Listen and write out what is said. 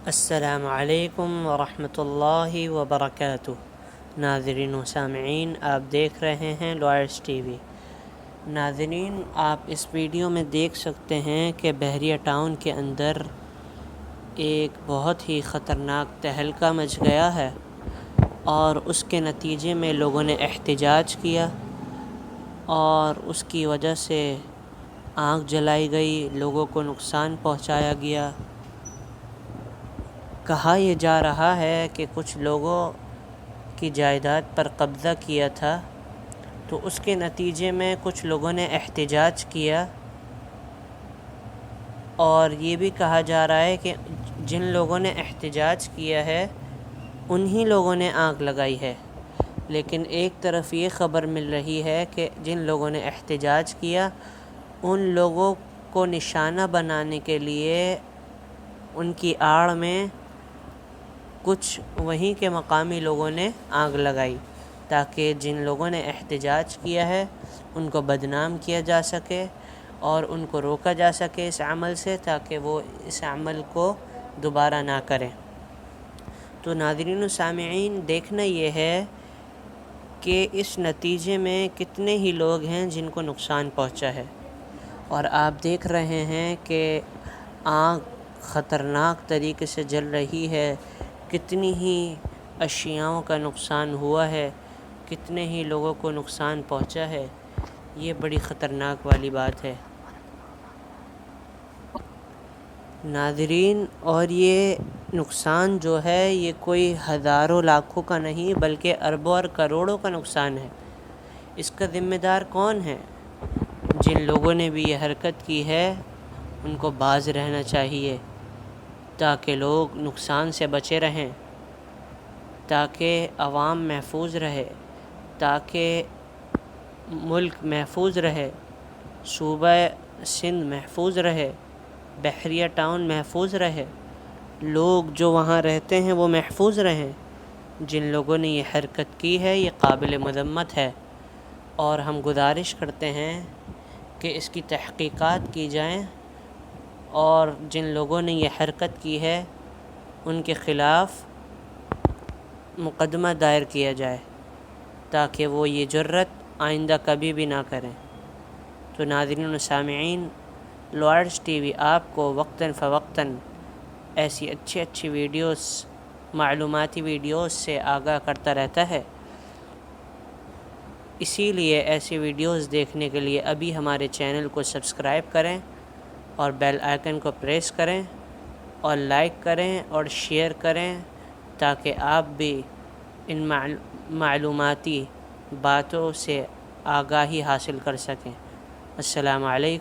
السلام علیکم ورحمۃ اللہ وبرکاتہ۔ ناظرین و سامعین، آپ دیکھ رہے ہیں لوائرس ٹی وی۔ ناظرین، آپ اس ویڈیو میں دیکھ سکتے ہیں کہ بحریہ ٹاؤن کے اندر ایک بہت ہی خطرناک تہلکہ مچ گیا ہے، اور اس کے نتیجے میں لوگوں نے احتجاج کیا اور اس کی وجہ سے آگ جلائی گئی، لوگوں کو نقصان پہنچایا گیا۔ کہا یہ جا رہا ہے کہ کچھ لوگوں کی جائیداد پر قبضہ کیا تھا، تو اس کے نتیجے میں کچھ لوگوں نے احتجاج کیا، اور یہ بھی کہا جا رہا ہے کہ جن لوگوں نے احتجاج کیا ہے انہی لوگوں نے آگ لگائی ہے۔ لیکن ایک طرف یہ خبر مل رہی ہے کہ جن لوگوں نے احتجاج کیا ان لوگوں کو نشانہ بنانے کے لیے ان کی آڑ میں کچھ وہیں کے مقامی لوگوں نے آگ لگائی، تاکہ جن لوگوں نے احتجاج کیا ہے ان کو بدنام کیا جا سکے اور ان کو روکا جا سکے اس عمل سے، تاکہ وہ اس عمل کو دوبارہ نہ کریں۔ تو ناظرین و سامعین، دیکھنا یہ ہے کہ اس نتیجے میں کتنے ہی لوگ ہیں جن کو نقصان پہنچا ہے، اور آپ دیکھ رہے ہیں کہ آگ خطرناک طریقے سے جل رہی ہے، کتنی ہی اشیاؤں کا نقصان ہوا ہے، کتنے ہی لوگوں کو نقصان پہنچا ہے۔ یہ بڑی خطرناک والی بات ہے ناظرین، اور یہ نقصان جو ہے یہ کوئی ہزاروں لاکھوں کا نہیں بلکہ اربوں اور کروڑوں کا نقصان ہے۔ اس کا ذمہ دار کون ہے؟ جن لوگوں نے بھی یہ حرکت کی ہے ان کو باز رہنا چاہیے، تاکہ لوگ نقصان سے بچے رہیں، تاکہ عوام محفوظ رہے، تاکہ ملک محفوظ رہے، صوبہ سندھ محفوظ رہے، بحریہ ٹاؤن محفوظ رہے، لوگ جو وہاں رہتے ہیں وہ محفوظ رہیں۔ جن لوگوں نے یہ حرکت کی ہے یہ قابل مذمت ہے، اور ہم گزارش کرتے ہیں کہ اس کی تحقیقات کی جائیں، اور جن لوگوں نے یہ حرکت کی ہے ان کے خلاف مقدمہ دائر کیا جائے، تاکہ وہ یہ جرات آئندہ کبھی بھی نہ کریں۔ تو ناظرین و سامعین، لوائرس ٹی وی آپ کو وقتاً فوقتاً ایسی اچھی ویڈیوز، معلوماتی ویڈیوز سے آگاہ کرتا رہتا ہے۔ اسی لیے ایسی ویڈیوز دیکھنے کے لیے ابھی ہمارے چینل کو سبسکرائب کریں اور بیل آئیکن کو پریس کریں اور لائک کریں اور شیئر کریں، تاکہ آپ بھی ان معلوماتی باتوں سے آگاہی حاصل کر سکیں۔ السلام علیکم۔